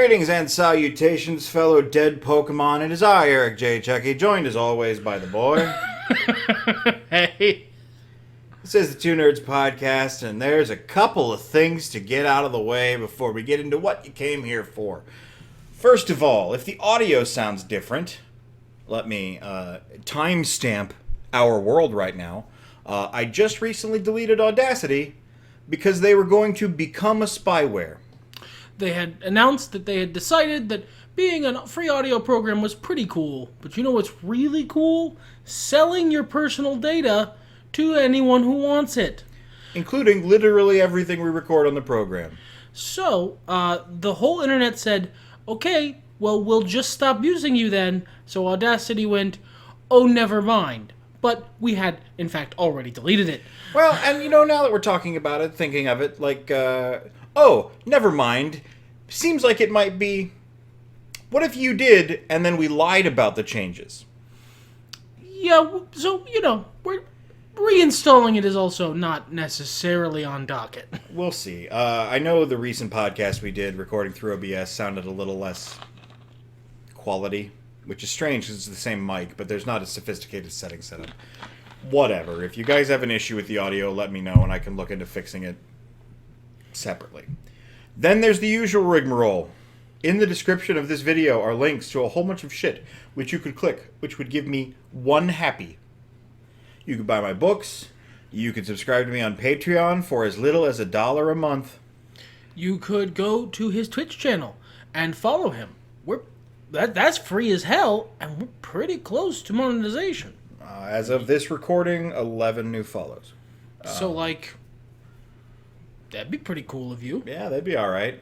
Greetings and salutations, fellow dead Pokemon. It is I, Eric J. Chucky, joined as always by the boy. Hey. This is the Two Nerds Podcast, and there's a couple of things to get out of the way before we get into what you came here for. First of all, if the audio sounds different, let me timestamp our world right now. I just recently deleted Audacity because they were going to become a spyware. They had announced that they had decided that being a free audio program was pretty cool. But you know what's really cool? Selling your personal data to anyone who wants it. Including literally everything we record on the program. So, the whole internet said, okay, well, we'll just stop using you then. So Audacity went, oh, never mind. But we had, in fact, already deleted it. Well, and you know, now that we're talking about it, thinking of it, like, oh, never mind. Seems like it might be. What if you did, and then we lied about the changes? Yeah, so, you know, reinstalling it is also not necessarily on docket. We'll see. I know the recent podcast we did, recording through OBS, sounded a little less quality, which is strange because it's the same mic, but there's not a sophisticated setting set up. Whatever. If you guys have an issue with the audio, let me know, and I can look into fixing it separately. Then there's the usual rigmarole. In the description of this video are links to a whole bunch of shit which you could click, which would give me one happy. You could buy my books. You could subscribe to me on Patreon for as little as $1 a month. You could go to his Twitch channel and follow him. That's free as hell, and we're pretty close to monetization. As of this recording, 11 new follows. So, like, that'd be pretty cool of you. Yeah, that'd be all right.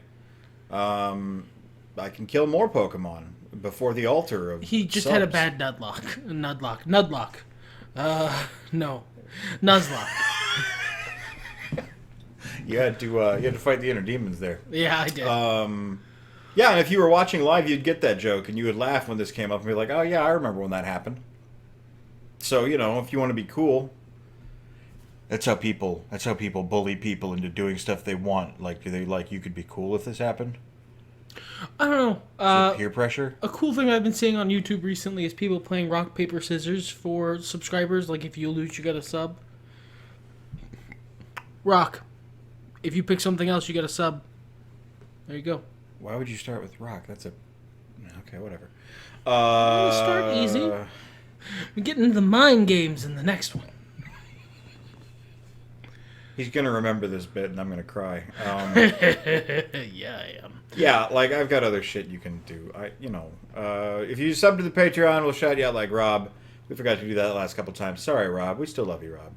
I can kill more Pokemon before the altar of He just subs. had a bad Nudlock. No. Nuzlocke. You had to fight the inner demons there. Yeah, I did. Yeah, and if you were watching live, you'd get that joke, and you would laugh when this came up and be like, "Oh yeah, I remember when that happened." So you know, if you want to be cool, that's how people bully people into doing stuff they want. Like, do they like you could be cool if this happened? I don't know. Is it peer pressure? A cool thing I've been seeing on YouTube recently is people playing rock, paper, scissors for subscribers. Like, if you lose, you get a sub. Rock. If you pick something else, you get a sub. There you go. Why would you start with rock? That's a... Okay, whatever. We'll start easy. We get into the mind games in the next one. He's going to remember this bit, and I'm going to cry. Yeah, I am. Yeah, like, I've got other shit you can do. If you sub to the Patreon, we'll shout you out like Rob. We forgot to do that the last couple times. Sorry, Rob. We still love you, Rob.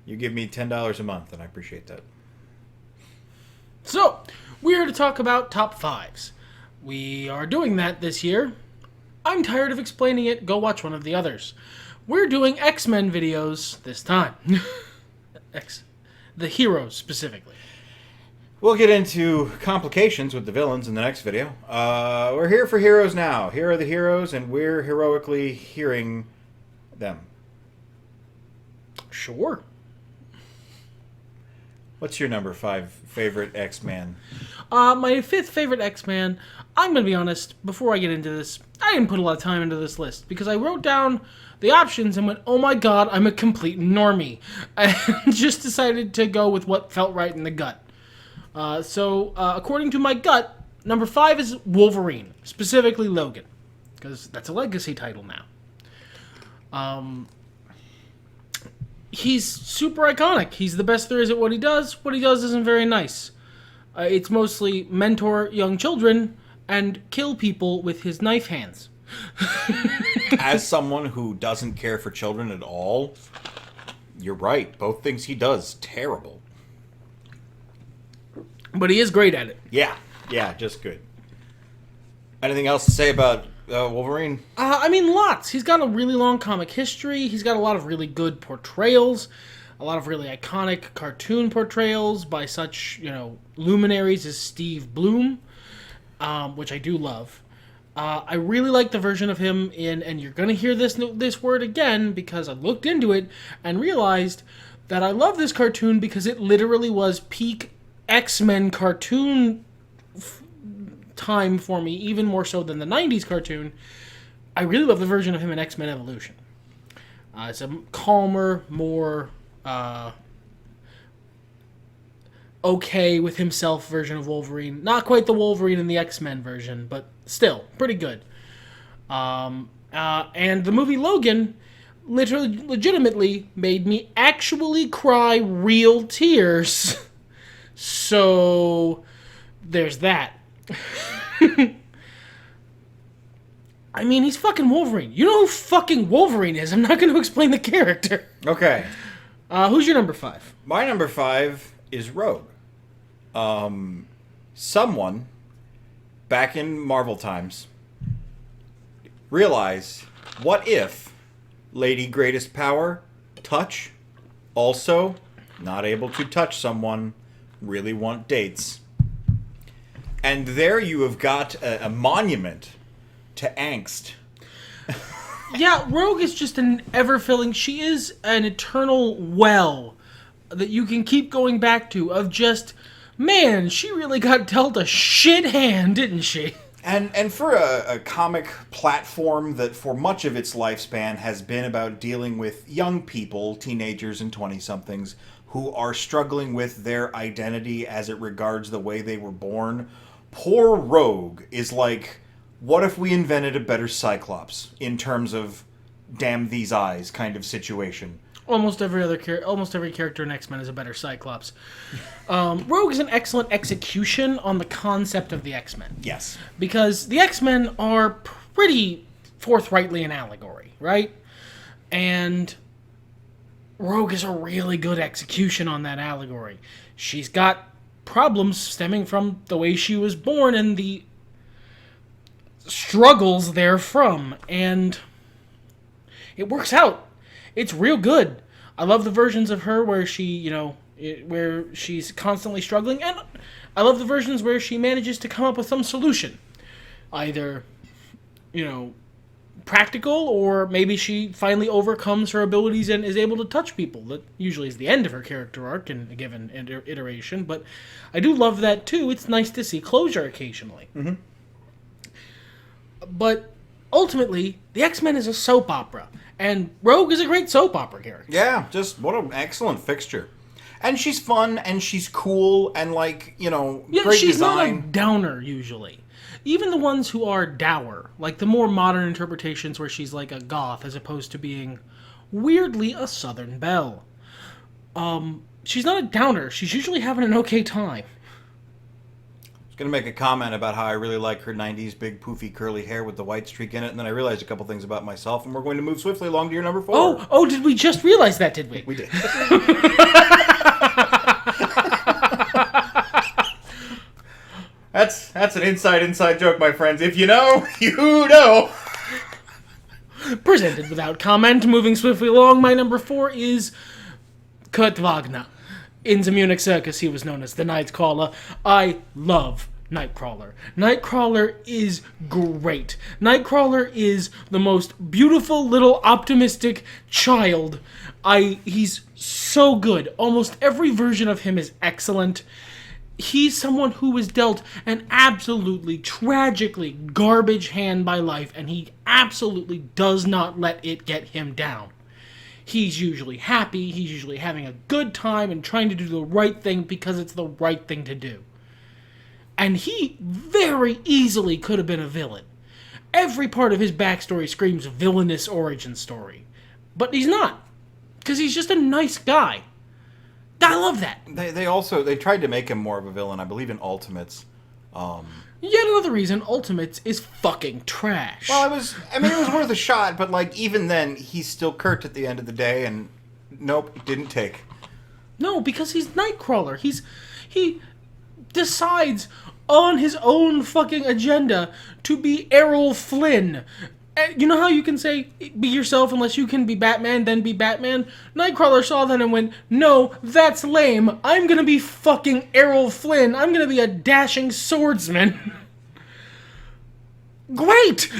You give me $10 a month, and I appreciate that. So, we're here to talk about top fives. We are doing that this year. I'm tired of explaining it. Go watch one of the others. We're doing X-Men videos this time. The heroes, specifically. We'll get into complications with the villains in the next video. We're here for heroes now. Here are the heroes, and we're heroically hearing them. Sure. What's your number 5 favorite X-Man? My fifth favorite X-Man, I'm going to be honest, before I get into this, I didn't put a lot of time into this list, because I wrote down the options and went, oh my god, I'm a complete normie. And just decided to go with what felt right in the gut. So, according to my gut, number 5 is Wolverine, specifically Logan, because that's a legacy title now. He's super iconic. He's the best there is at what he does. What he does isn't very nice. It's mostly mentor young children and kill people with his knife hands. As someone who doesn't care for children at all, you're right. Both things he does, terrible. But he is great at it. Yeah, just good. Anything else to say about Wolverine? Lots. He's got a really long comic history. He's got a lot of really good portrayals. A lot of really iconic cartoon portrayals by such, luminaries as Steve Bloom, which I do love. I really like the version of him and you're going to hear this word again because I looked into it and realized that I love this cartoon because it literally was peak X-Men cartoon time for me, even more so than the 90s cartoon. I really love the version of him in X-Men Evolution. It's a calmer, more okay with himself version of Wolverine. Not quite the Wolverine in the X-Men version, but still pretty good. And the movie Logan legitimately made me actually cry real tears. So there's that. I mean, he's fucking Wolverine. You know who fucking Wolverine is. I'm not going to explain the character. Okay. Who's your number 5? My number 5 is Rogue. Someone, back in Marvel times, realized, what if Lady Greatest Power, touch, also not able to touch someone, really want dates. And there you have got a monument to angst. Yeah, Rogue is just an ever-filling... She is an eternal well that you can keep going back to of just... Man, she really got dealt a shit hand, didn't she? And for a comic platform that for much of its lifespan has been about dealing with young people, teenagers and 20-somethings, who are struggling with their identity as it regards the way they were born, poor Rogue is like, what if we invented a better Cyclops in terms of damn these eyes kind of situation? Almost every character in X-Men is a better Cyclops. Rogue is an excellent execution on the concept of the X-Men. Yes. Because the X-Men are pretty forthrightly an allegory, right? And Rogue is a really good execution on that allegory. She's got problems stemming from the way she was born and the struggles therefrom. And it works out. It's real good. I love the versions of her where she, where she's constantly struggling. And I love the versions where she manages to come up with some solution. Either, practical, or maybe she finally overcomes her abilities and is able to touch people. That usually is the end of her character arc in a given iteration. But I do love that too. It's nice to see closure occasionally. Mm-hmm. But ultimately, the X-Men is a soap opera. And Rogue is a great soap opera character. Yeah, just what an excellent fixture. And she's fun, and she's cool, and great design. She's not a downer, usually. Even the ones who are dour, like the more modern interpretations where she's like a goth as opposed to being weirdly a Southern belle. She's not a downer. She's usually having an okay time. Going to make a comment about how I really like her 90s big poofy curly hair with the white streak in it, and then I realized a couple things about myself, and we're going to move swiftly along to your number 4. Oh, did we just realize that, did we? We did. That's an inside joke, my friends. If you know, you know. Presented without comment, moving swiftly along, my number 4 is Kurt Wagner. In the Munich Circus, he was known as the Nightcrawler. I love Nightcrawler. Nightcrawler is great. Nightcrawler is the most beautiful little optimistic child. He's so good. Almost every version of him is excellent. He's someone who was dealt an absolutely tragically garbage hand by life, and he absolutely does not let it get him down. He's usually happy, he's usually having a good time and trying to do the right thing because it's the right thing to do. And he very easily could have been a villain. Every part of his backstory screams villainous origin story. But he's not. Because he's just a nice guy. I love that. They tried to make him more of a villain, I believe, in Ultimates. Yet another reason Ultimates is fucking trash. Well, it was worth a shot, but even then, he's still Kurt at the end of the day, and nope, it didn't take. No, because he's Nightcrawler. He decides on his own fucking agenda to be Errol Flynn. You know how you can say, be yourself unless you can be Batman, then be Batman? Nightcrawler saw that and went, no, that's lame. I'm gonna be fucking Errol Flynn. I'm gonna be a dashing swordsman. Great!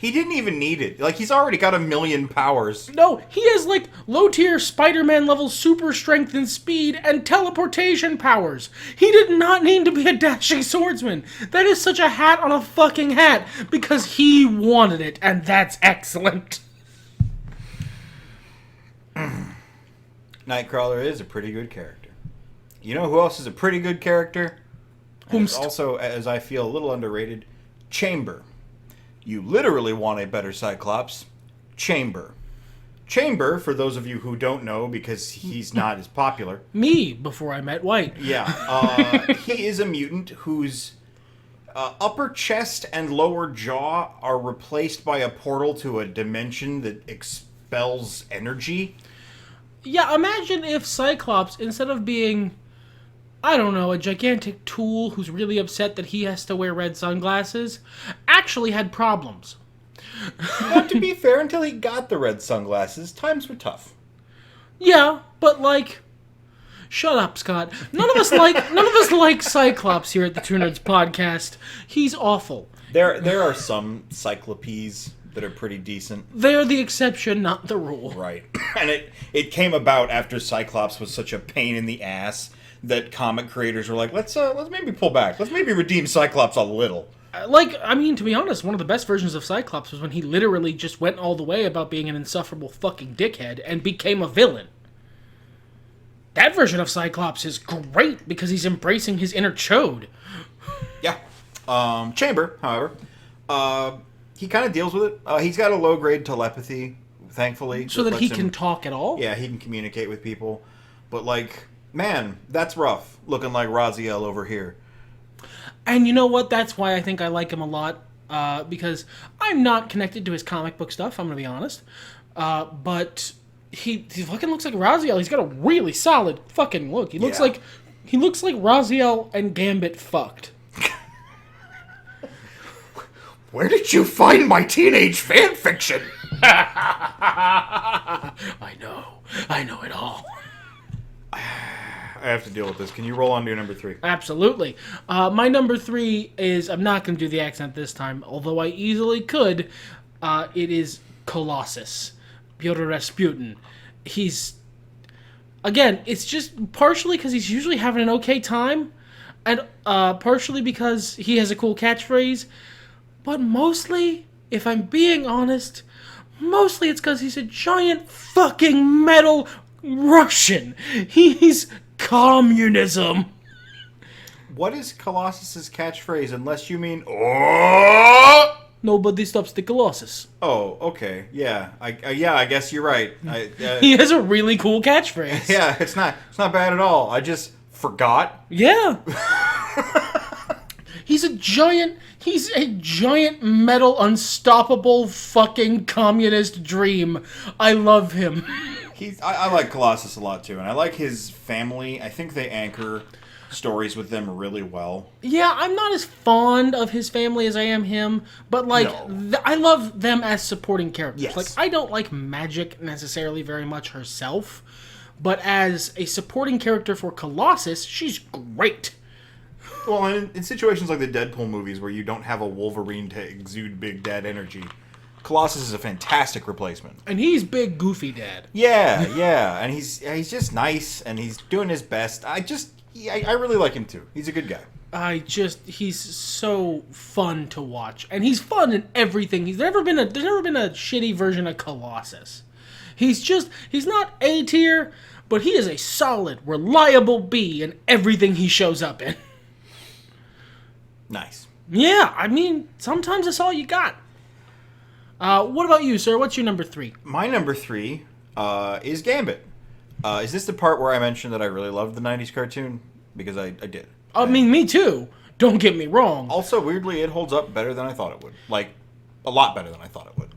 He didn't even need it. Like, he's already got 1,000,000 powers. No, he has, like, low-tier Spider-Man level super strength and speed and teleportation powers. He did not need to be a dashing swordsman. That is such a hat on a fucking hat because he wanted it, and that's excellent. Nightcrawler is a pretty good character. You know who else is a pretty good character? And is also, as I feel, a little underrated, Chamber. You literally want a better Cyclops. Chamber. Chamber, for those of you who don't know, because he's not as popular. Me, before I met White. Yeah. He is a mutant whose upper chest and lower jaw are replaced by a portal to a dimension that expels energy. Yeah, imagine if Cyclops, instead of being, I don't know, a gigantic tool who's really upset that he has to wear red sunglasses, actually had problems. But to be fair, until he got the red sunglasses, times were tough. Yeah, but like, shut up, Scott. None of us like Cyclops here at the Two Nerds podcast. He's awful. There are some Cyclopes that are pretty decent. They're the exception, not the rule. Right. And it came about after Cyclops was such a pain in the ass that comic creators were like, let's maybe pull back. Let's maybe redeem Cyclops a little. Like, I mean, to be honest, one of the best versions of Cyclops was when he literally just went all the way about being an insufferable fucking dickhead and became a villain. That version of Cyclops is great because he's embracing his inner chode. Yeah. Chamber, however, he kind of deals with it. He's got a low-grade telepathy, thankfully. So that he can talk at all? Yeah, he can communicate with people. But, like, man, that's rough, looking like Raziel over here. And you know what? That's why I think I like him a lot. Because I'm not connected to his comic book stuff, I'm going to be honest. But he fucking looks like Raziel. He's got a really solid fucking look. He looks like Raziel and Gambit fucked. Where did you find my teenage fan fiction? I know it all. I have to deal with this. Can you roll on to your number 3? Absolutely. My number 3 is, I'm not going to do the accent this time, although I easily could. It is Colossus. Pyotr Rasputin. He's, again, it's just partially because he's usually having an okay time, and partially because he has a cool catchphrase, but mostly, if I'm being honest, mostly it's because he's a giant fucking metal Russian. He's communism. What is Colossus's catchphrase unless you mean oh? Nobody stops the Colossus. Oh, okay. Yeah. I guess you're right. He has a really cool catchphrase. Yeah, it's not bad at all. I just forgot. Yeah. He's a giant metal unstoppable fucking communist dream. I love him. I like Colossus a lot too, and I like his family. I think they anchor stories with them really well. Yeah, I'm not as fond of his family as I am him, but like I love them as supporting characters. Yes. Like I don't like Magic necessarily very much herself, but as a supporting character for Colossus, she's great. Well, in situations like the Deadpool movies where you don't have a Wolverine to exude big dad energy, Colossus is a fantastic replacement. And he's big goofy dad. Yeah, and he's just nice and he's doing his best. I really like him too. He's a good guy. He's so fun to watch, and he's fun in everything. There's never been a shitty version of Colossus. He's not A tier, but he is a solid, reliable B in everything he shows up in. Nice. Yeah, I mean, sometimes that's all you got. What about you, sir? What's your number 3? My number 3 is Gambit. Is this the part where I mentioned that I really loved the 90s cartoon? Because I did. I mean, me too. Don't get me wrong. Also, weirdly, it holds up better than I thought it would. Like, a lot better than I thought it would.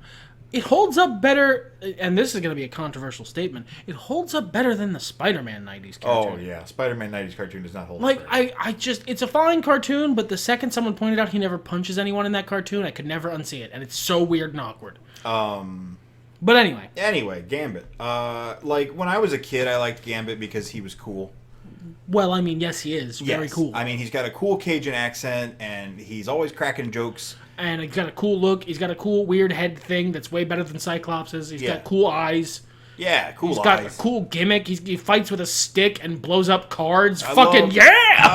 It holds up better, and this is going to be a controversial statement, it holds up better than the Spider-Man 90s cartoon. Oh, yeah. Spider-Man 90s cartoon does not hold like, up. It's a fine cartoon, but the second someone pointed out he never punches anyone in that cartoon, I could never unsee it, and it's so weird and awkward. But anyway. Anyway, Gambit. Like, when I was a kid, I liked Gambit because he was cool. Well, I mean, yes, he is. Very cool. I mean, he's got a cool Cajun accent, and he's always cracking jokes. And he's got a cool look. He's got a cool weird head thing that's way better than Cyclops's. He's got cool eyes. Yeah, cool eyes. He's got a cool gimmick. He fights with a stick and blows up cards. I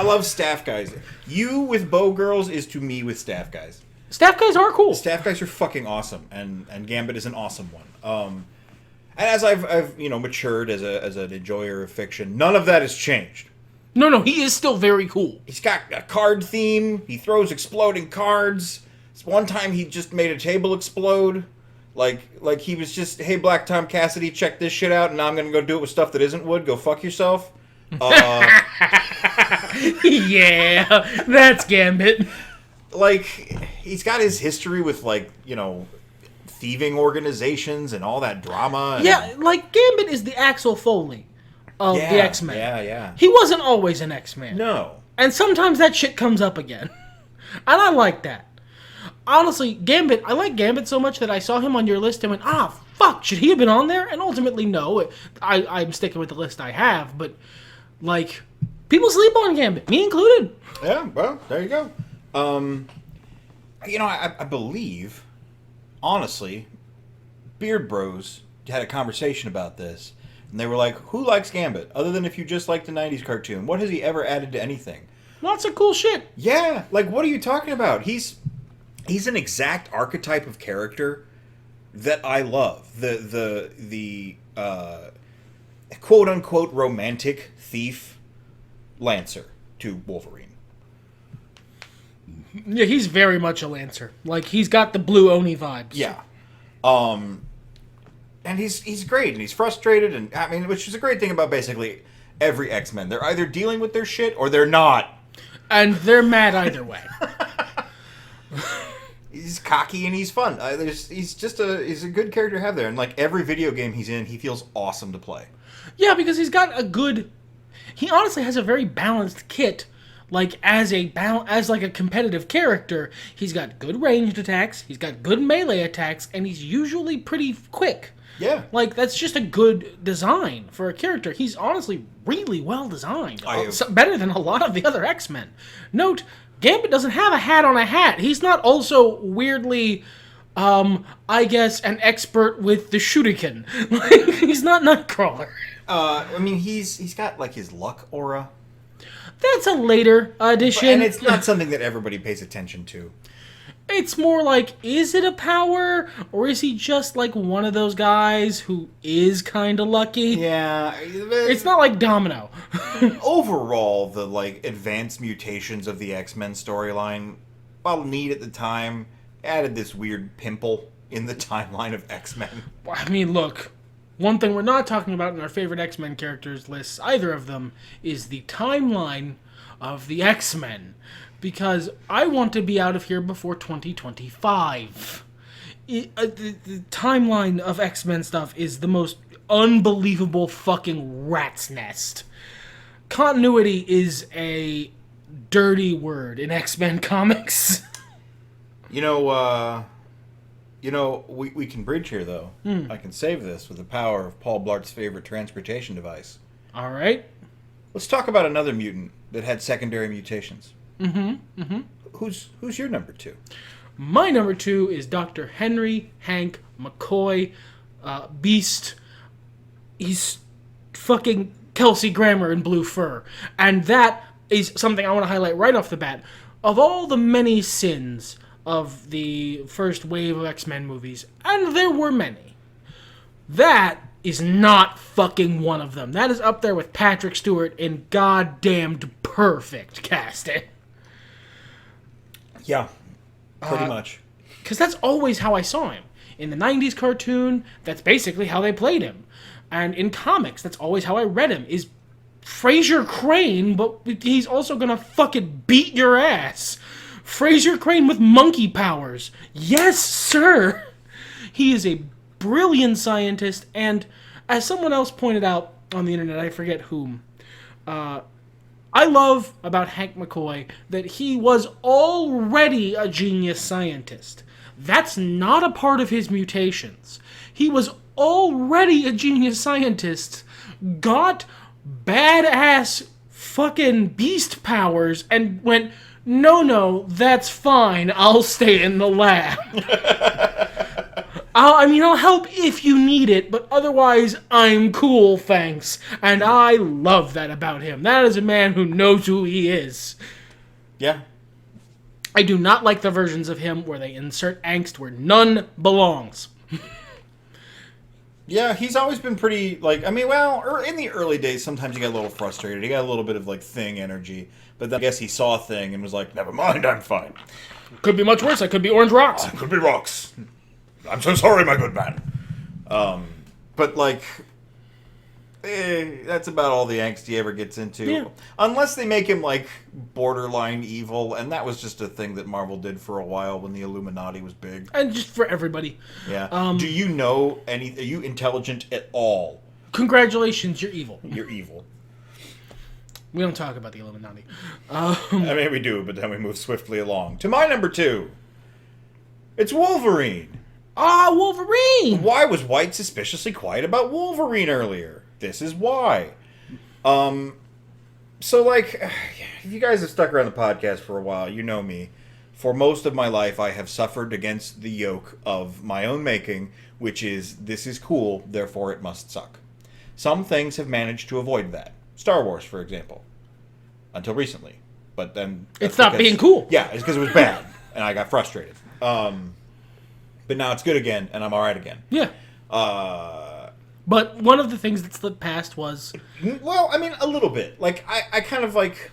love staff guys. You with bow girls is to me with staff guys. Staff guys are cool. Staff guys are fucking awesome, and Gambit is an awesome one. And as I've matured as an enjoyer of fiction, none of that has changed. No, he is still very cool. He's got a card theme. He throws exploding cards. One time he just made a table explode. Like he was just, hey, Black Tom Cassidy, check this shit out, and now I'm gonna go do it with stuff that isn't wood. Go fuck yourself. Yeah, that's Gambit. Like, he's got his history with, thieving organizations and all that drama. Yeah, like, Gambit is the Axel Foley of the X-Men. Yeah. He wasn't always an X-Man. No. And sometimes that shit comes up again. And I like that. Honestly, Gambit, I like Gambit so much that I saw him on your list and went, fuck, should he have been on there? And ultimately, no. I'm sticking with the list I have, but, people sleep on Gambit, me included. Yeah, well, there you go. I believe, honestly, Beard Bros had a conversation about this, and they were like, who likes Gambit, other than if you just like the 90s cartoon? What has he ever added to anything? Lots of cool shit. Yeah, what are you talking about? He's an exact archetype of character that I love. The quote unquote romantic thief Lancer to Wolverine. Yeah, he's very much a Lancer. He's got the blue Oni vibes. Yeah. And he's great, and he's frustrated, and which is a great thing about basically every X-Men. They're either dealing with their shit or they're not. And they're mad either way. He's cocky and he's fun. He's a good character to have there. And every video game he's in, he feels awesome to play. Yeah, because he honestly has a very balanced kit. As a competitive character, he's got good ranged attacks, he's got good melee attacks, and he's usually pretty quick. Yeah. That's just a good design for a character. He's honestly really well designed. Better than a lot of the other X-Men. Note, Gambit doesn't have a hat on a hat. He's not also weirdly, I guess, an expert with the shuriken. He's not Nightcrawler. He's got, his luck aura. That's a later addition. And it's not something that everybody pays attention to. It's more is it a power? Or is he just one of those guys who is kind of lucky? Yeah. It's not like Domino. Overall, the advanced mutations of the X-Men storyline, while neat at the time, added this weird pimple in the timeline of X-Men. Look, one thing we're not talking about in our favorite X-Men characters lists, either of them, is the timeline of the X-Men. Because I want to be out of here before 2025. The timeline of X-Men stuff is the most unbelievable fucking rat's nest. Continuity is a dirty word in X-Men comics. We can bridge here, though. I can save this with the power of Paul Blart's favorite transportation device. All right. Let's talk about another mutant that had secondary mutations. Who's your number 2? My number 2 is Dr. Henry Hank McCoy, Beast. He's fucking Kelsey Grammer in blue fur. And that is something I want to highlight right off the bat. Of all the many sins of the first wave of X-Men movies, and there were many, that is not fucking one of them. That is up there with Patrick Stewart in goddamned perfect casting. Yeah, pretty much. Because that's always how I saw him. In the 90s cartoon, that's basically how they played him. And in comics, that's always how I read him, is Fraser Crane, but he's also gonna fucking beat your ass. Fraser Crane with monkey powers. Yes, sir! He is a brilliant scientist, and as someone else pointed out on the internet, I forget whom, I love about Hank McCoy that he was already a genius scientist. That's not a part of his mutations. He was already a genius scientist, got badass fucking beast powers, and went, no, that's fine. I'll stay in the lab. I'll help if you need it, but otherwise, I'm cool, thanks. And I love that about him. That is a man who knows who he is. Yeah. I do not like the versions of him where they insert angst where none belongs. Yeah, he's always been pretty, like, in the early days, sometimes he got a little frustrated. He got a little bit of, like, Thing energy. But then I guess he saw Thing and was like, never mind, I'm fine. Could be much worse. I could be Orange Rocks. Could be rocks. I'm so sorry, my good man. But, like, that's about all the angst he ever gets into. Yeah. Unless they make him, like, borderline evil. And that was just a thing that Marvel did for a while when the Illuminati was big. And just for everybody. Yeah. Do you know are you intelligent at all? Congratulations, you're evil. You're evil. We don't talk about the Illuminati. We do, but then we move swiftly along. To my number 2. It's Wolverine. Wolverine! Why was White suspiciously quiet about Wolverine earlier? This is why. So, like, if you guys have stuck around the podcast for a while, you know me. For most of my life, I have suffered against the yoke of my own making, which is, this is cool, therefore it must suck. Some things have managed to avoid that. Star Wars, for example. Until recently. But then... It's not being cool. Yeah, it's because it was bad, and I got frustrated. But now it's good again, and I'm alright again. Yeah. But one of the things that slipped past was... Well, a little bit. Like, I kind of like...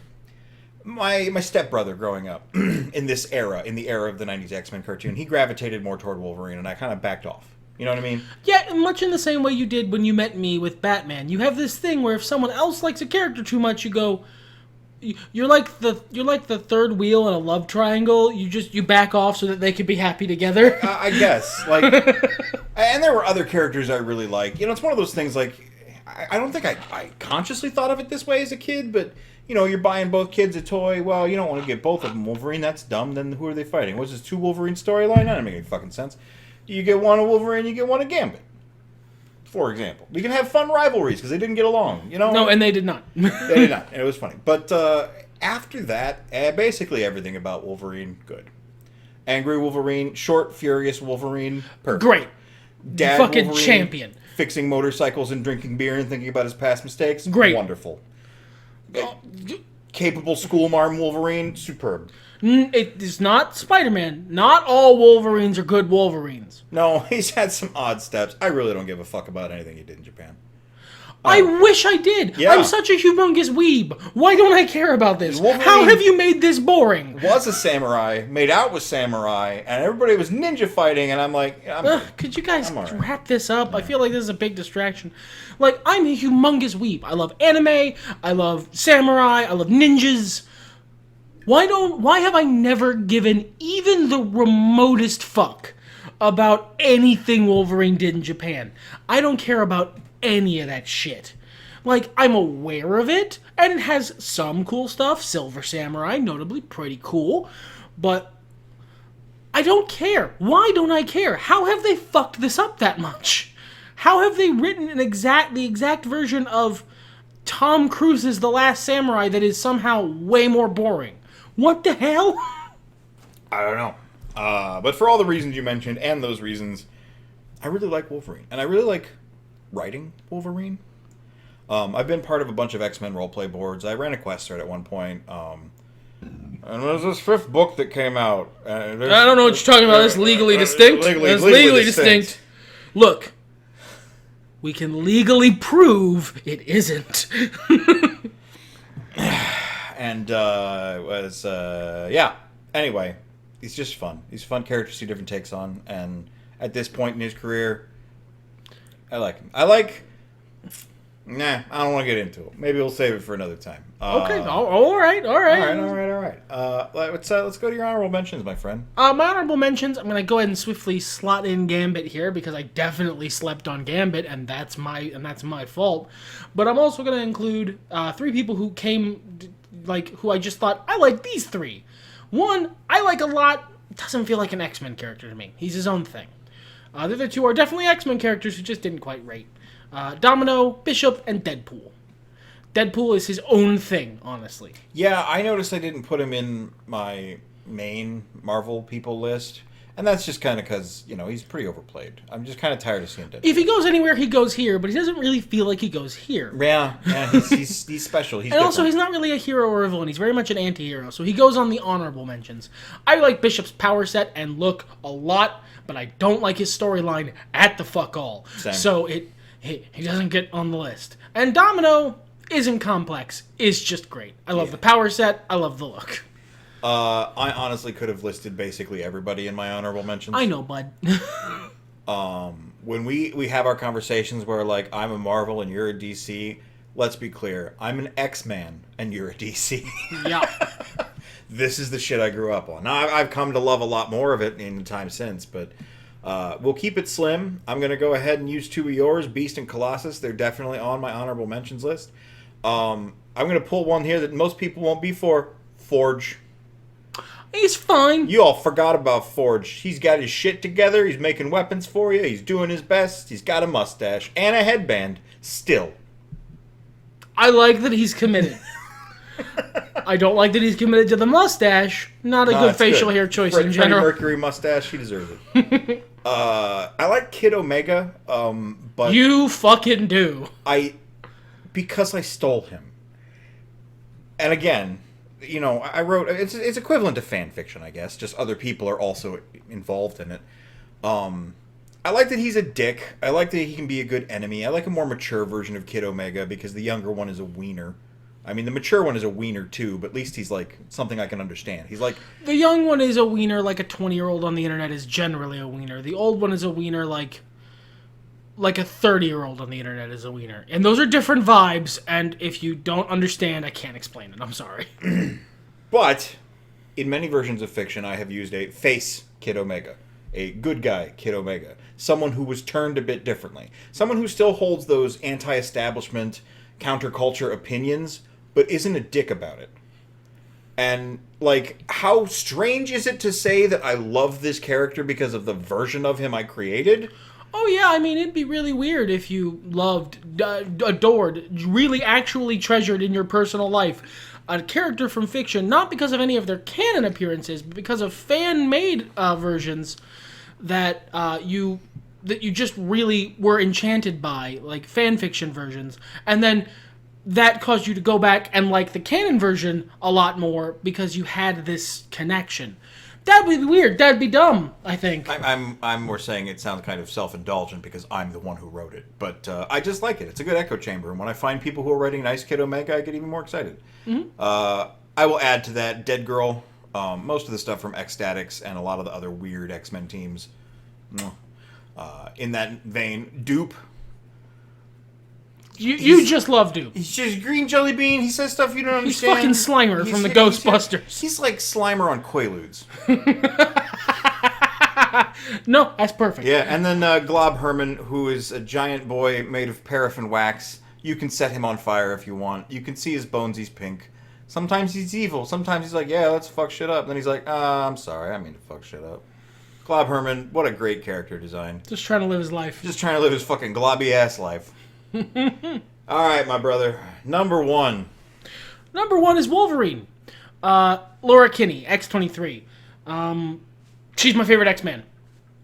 My stepbrother growing up in this era, in the era of the 90s X-Men cartoon, he gravitated more toward Wolverine, and I kind of backed off. You know what I mean? Yeah, much in the same way you did when you met me with Batman. You have this thing where if someone else likes a character too much, you go... You're like the third wheel in a love triangle. You back off so that they can be happy together. I guess. Like, and there were other characters I really like. It's one of those things, like, I don't think I consciously thought of it this way as a kid, but, you're buying both kids a toy. Well, you don't want to get both of them Wolverine. That's dumb. Then who are they fighting? What's this 2 Wolverine storyline? That doesn't make any fucking sense. You get one of Wolverine, you get one of Gambit. For example. We can have fun rivalries because they didn't get along, No, and they did not. They did not. And it was funny. But after that, basically everything about Wolverine, good. Angry Wolverine, short, furious Wolverine, perfect. Great. Dad Fucking Wolverine, champion. Fixing motorcycles and drinking beer and thinking about his past mistakes, great. Wonderful. Capable schoolmarm Wolverine, superb. It is not Spider-Man. Not all Wolverines are good Wolverines. No, he's had some odd steps. I really don't give a fuck about anything he did in Japan. I wish I did. Yeah. I'm such a humongous weeb. Why don't I care about this? Wolverine How have you made this boring? Was a samurai, made out with samurai, and everybody was ninja fighting, and I'm like... could you guys right. wrap this up? I feel like this is a big distraction. Like, I'm a humongous weeb. I love anime, I love samurai, I love ninjas. Why have I never given even the remotest fuck about anything Wolverine did in Japan? I don't care about any of that shit. Like, I'm aware of it, and it has some cool stuff. Silver Samurai, notably pretty cool, but I don't care. Why don't I care? How have they fucked this up that much? How have they written the exact version of Tom Cruise's The Last Samurai that is somehow way more boring? What the hell? I don't know. But for all the reasons you mentioned, and those reasons, I really like Wolverine. And I really like writing Wolverine. I've been part of a bunch of X-Men roleplay boards. I ran a quest start at one point. And there's this 5th book that came out. I don't know what you're talking about. That's legally distinct. That's legally distinct. Look, we can legally prove it isn't. And anyway, he's just fun. He's a fun character to see different takes on, and at this point in his career, I like him. I don't want to get into it. Maybe we'll save it for another time. Okay, all right. Let's go to your honorable mentions, my friend. My honorable mentions, I'm going to go ahead and swiftly slot in Gambit here because I definitely slept on Gambit, and that's my fault. But I'm also going to include 3 people who who I just thought, I like these 3. One, I like a lot, doesn't feel like an X-Men character to me. He's his own thing. The other 2 are definitely X-Men characters who just didn't quite rate. Domino, Bishop, and Deadpool. Deadpool is his own thing, honestly. Yeah, I noticed I didn't put him in my main Marvel people list. And that's just kind of because, he's pretty overplayed. I'm just kind of tired of seeing Deadpool. If he goes anywhere, he goes here, but he doesn't really feel like he goes here. Yeah, he's special. He's and different. Also, he's not really a hero or a villain. He's very much an anti-hero, so he goes on the honorable mentions. I like Bishop's power set and look a lot, but I don't like his storyline at the fuck all. Same. So he doesn't get on the list. And Domino isn't complex. Is just great. I love the power set. I love the look. I honestly could have listed basically everybody in my honorable mentions. I know, bud. When we have our conversations where, like, I'm a Marvel and you're a DC, let's be clear. I'm an X-Man and you're a DC. Yeah. This is the shit I grew up on. Now, I've come to love a lot more of it in the time since, but we'll keep it slim. I'm going to go ahead and use two of yours, Beast and Colossus. They're definitely on my honorable mentions list. I'm going to pull one here that most people won't be for. Forge. He's fine. You all forgot about Forge. He's got his shit together. He's making weapons for you. He's doing his best. He's got a mustache and a headband. Still. I like that he's committed. I don't like that he's committed to the mustache. Not a good facial hair choice in general. Freddie Mercury mustache. He deserves it. I like Kid Omega, but... You fucking do. Because I stole him. And again... I wrote... It's equivalent to fan fiction, I guess. Just other people are also involved in it. I like that he's a dick. I like that he can be a good enemy. I like a more mature version of Kid Omega because the younger one is a wiener. I mean, the mature one is a wiener, too, but at least he's, like, something I can understand. He's like... The young one is a wiener like a 20-year-old on the internet is generally a wiener. The old one is a wiener like a 30-year-old on the internet is a wiener. And those are different vibes, and if you don't understand, I can't explain it. I'm sorry. But, in many versions of fiction, I have used a face Kid Omega. A good guy Kid Omega. Someone who was turned a bit differently. Someone who still holds those anti-establishment, counterculture opinions, but isn't a dick about it. And, like, how strange is it to say that I love this character because of the version of him I created? Oh, yeah, I mean, it'd be really weird if you loved, adored, really actually treasured in your personal life a character from fiction, not because of any of their canon appearances, but because of fan-made versions that you just really were enchanted by, like fan fiction versions, and then that caused you to go back and like the canon version a lot more because you had this connection. That'd be weird. That'd be dumb, I think. I'm more saying it sounds kind of self-indulgent because I'm the one who wrote it. But I just like it. It's a good echo chamber. And when I find people who are writing nice Kid Omega, I get even more excited. Mm-hmm. I will add to that Dead Girl, most of the stuff from X-Statix and a lot of the other weird X-Men teams. In that vein, Dupe. You just love Dupe. He's just green jelly bean. He says stuff you don't understand. He's fucking Slimer from the Ghostbusters. He's like Slimer on Quaaludes. No, that's perfect. Yeah, and then Glob Herman, who is a giant boy made of paraffin wax. You can set him on fire if you want. You can see his bones. He's pink. Sometimes he's evil. Sometimes he's like, yeah, let's fuck shit up. And then he's like, I'm sorry. I mean to fuck shit up. Glob Herman, what a great character design. Just trying to live his life. Just trying to live his fucking globby-ass life. All right, my brother. Number one. Number one is Wolverine. Laura Kinney, X-23. She's my favorite X-Man.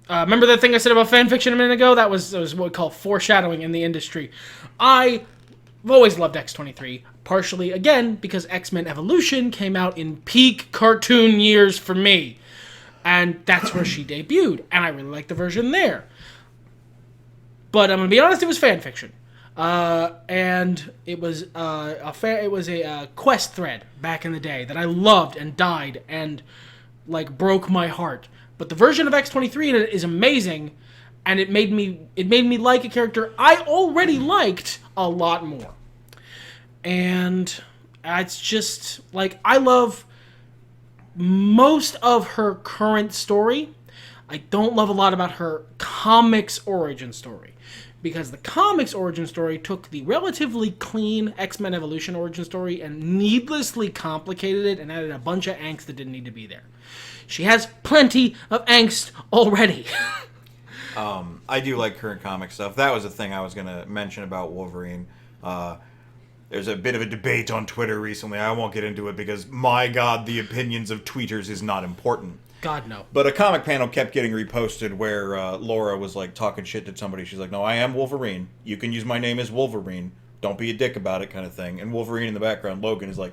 Remember that thing I said about fanfiction a minute ago? That was what we call foreshadowing in the industry. I've always loved X-23. Partially, again, because X-Men Evolution came out in peak cartoon years for me. And that's where she debuted. And I really liked the version there. But I'm going to be honest, it was fanfiction. And it was a quest thread back in the day that I loved and died and like broke my heart. But the version of X-23 in it is amazing, and it made me like a character I already liked a lot more. And it's just like I love most of her current story. I don't love a lot about her comics origin story. Because the comics origin story took the relatively clean X-Men Evolution origin story and needlessly complicated it and added a bunch of angst that didn't need to be there. She has plenty of angst already. I do like current comic stuff. That was a thing I was going to mention about Wolverine. There's a bit of a debate on Twitter recently. I won't get into it because, my God, the opinions of tweeters is not important. God, no. But a comic panel kept getting reposted where Laura was like talking shit to somebody. She's like, no, I am Wolverine. You can use my name as Wolverine. Don't be a dick about it, kind of thing. And Wolverine in the background, Logan, is like,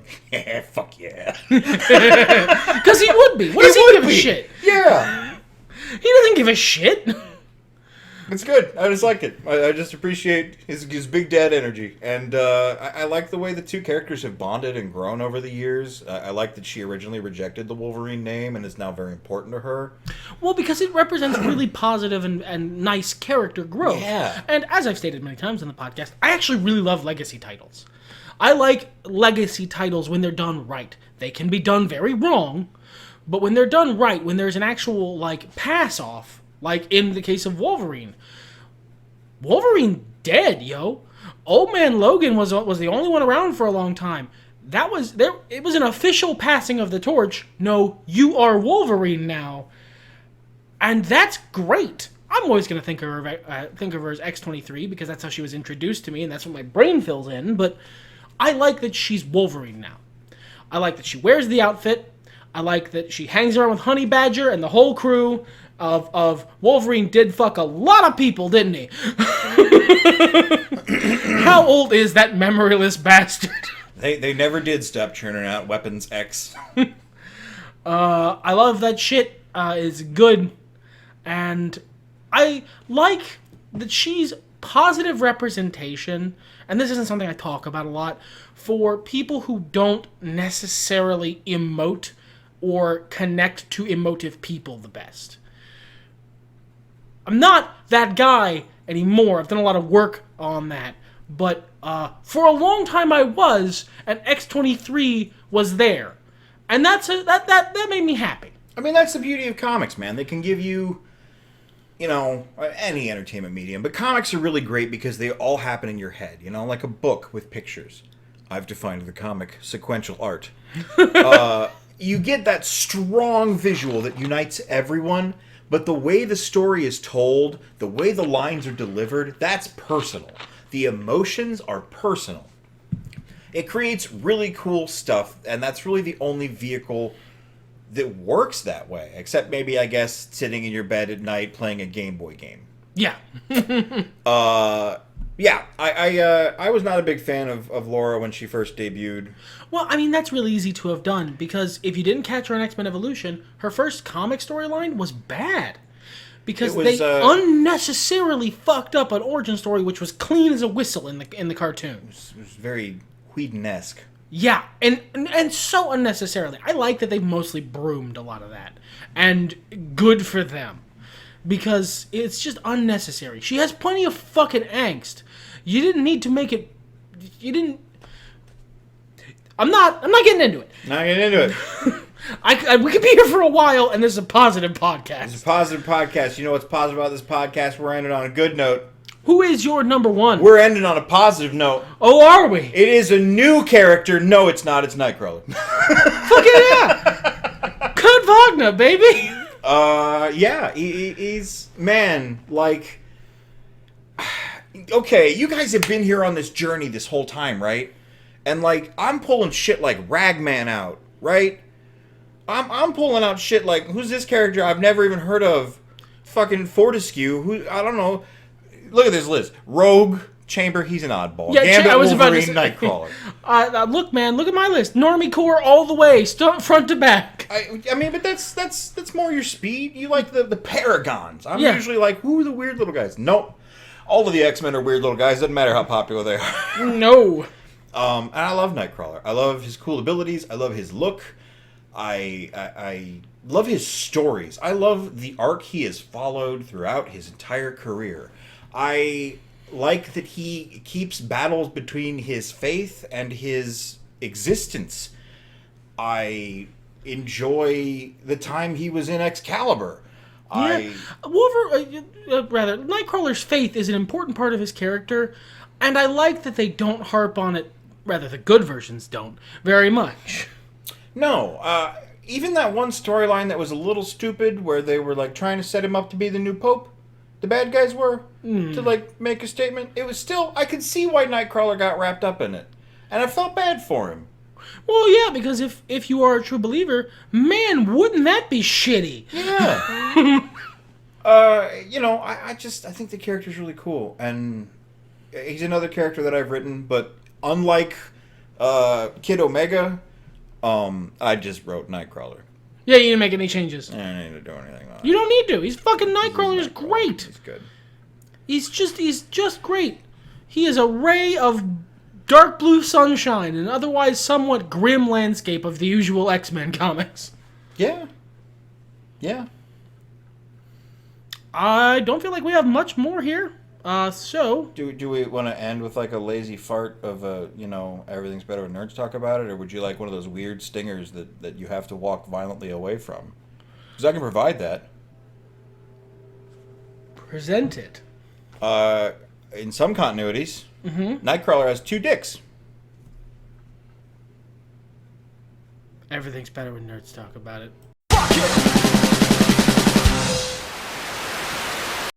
fuck yeah. Because he would be. What does he give a shit? Yeah. He doesn't give a shit. It's good. I just like it. I just appreciate his big dad energy. And I like the way the two characters have bonded and grown over the years. I like that she originally rejected the Wolverine name and is now very important to her. Well, because it represents really positive and nice character growth. Yeah. And as I've stated many times in the podcast, I actually really love legacy titles. I like legacy titles when they're done right. They can be done very wrong, but when they're done right, when there's an actual, like, pass-off, like in the case of Wolverine dead, yo. Old Man Logan was the only one around for a long time. That was there. It was an official passing of the torch. No, you are Wolverine now, and that's great. I'm always gonna think of her as X-23 because that's how she was introduced to me, and that's what my brain fills in. But I like that she's Wolverine now. I like that she wears the outfit. I like that she hangs around with Honey Badger and the whole crew of Wolverine did fuck a lot of people, didn't he? How old is that memoryless bastard? They never did stop churning out Weapons X. I love that shit. Is good. And I like that she's positive representation, and this isn't something I talk about a lot, for people who don't necessarily emote or connect to emotive people the best. I'm not that guy anymore. I've done a lot of work on that. But for a long time I was, and X-23 was there. And that made me happy. I mean, that's the beauty of comics, man. They can give you, any entertainment medium. But comics are really great because they all happen in your head, like a book with pictures. I've defined the comic sequential art. You get that strong visual that unites everyone. But the way the story is told, the way the lines are delivered, that's personal. The emotions are personal. It creates really cool stuff, and that's really the only vehicle that works that way. Except maybe, I guess, sitting in your bed at night playing a Game Boy game. Yeah. Yeah, I was not a big fan of Laura when she first debuted. Well, I mean, that's really easy to have done, because if you didn't catch her in X-Men Evolution, her first comic storyline was bad. Because they unnecessarily fucked up an origin story which was clean as a whistle in the cartoon. It was very Whedon-esque. Yeah, and so unnecessarily. I like that they've mostly broomed a lot of that. And good for them. Because it's just unnecessary. She has plenty of fucking angst. You didn't need to make it... You didn't... I'm not getting into it. Not getting into it. We could be here for a while, and this is a positive podcast. It's a positive podcast. You know what's positive about this podcast? We're ending on a good note. Who is your number one? We're ending on a positive note. Oh, are we? It is a new character. No, it's not. It's Nightcrawler. Fuck yeah! Kurt Wagner, baby! Yeah. He's... Man, like... Okay, you guys have been here on this journey this whole time, right? And, like, I'm pulling shit like Ragman out, right? I'm pulling out shit like, who's this character I've never even heard of? Fucking Fortescue, who, I don't know. Look at this list. Rogue, Chamber, he's an oddball. Yeah, Gambit, I was Wolverine, about to say, Nightcrawler. Look, man, look at my list. Normie core all the way, front to back. I mean, but that's more your speed. You like the paragons. I'm Yeah. usually like, who are the weird little guys? Nope. All of the X-Men are weird little guys. Doesn't matter how popular they are. No. And I love Nightcrawler. I love his cool abilities. I love his look. I love his stories. I love the arc he has followed throughout his entire career. I like that he keeps battles between his faith and his existence. I enjoy the time he was in Excalibur. Yeah. Nightcrawler's faith is an important part of his character, and I like that they don't harp on it, rather the good versions don't, very much. No, even that one storyline that was a little stupid, where they were like trying to set him up to be the new pope, the bad guys were, to like make a statement. It was still, I could see why Nightcrawler got wrapped up in it. And I felt bad for him. Well, yeah, because if you are a true believer, man, wouldn't that be shitty? Yeah. I think the character's really cool, and he's another character that I've written, but unlike Kid Omega, I just wrote Nightcrawler. Yeah, you didn't make any changes. I don't need to do anything on it. You don't need to. He's fucking Nightcrawler is great. He's good. He's just great. He is a ray of dark blue sunshine in an otherwise somewhat grim landscape of the usual X-Men comics. Yeah. Yeah. I don't feel like we have much more here. So... Do we want to end with like a lazy fart of everything's better when nerds talk about it? Or would you like one of those weird stingers that you have to walk violently away from? Because I can provide that. Present it. In some continuities, Nightcrawler has 2 dicks. Everything's better when nerds talk about it.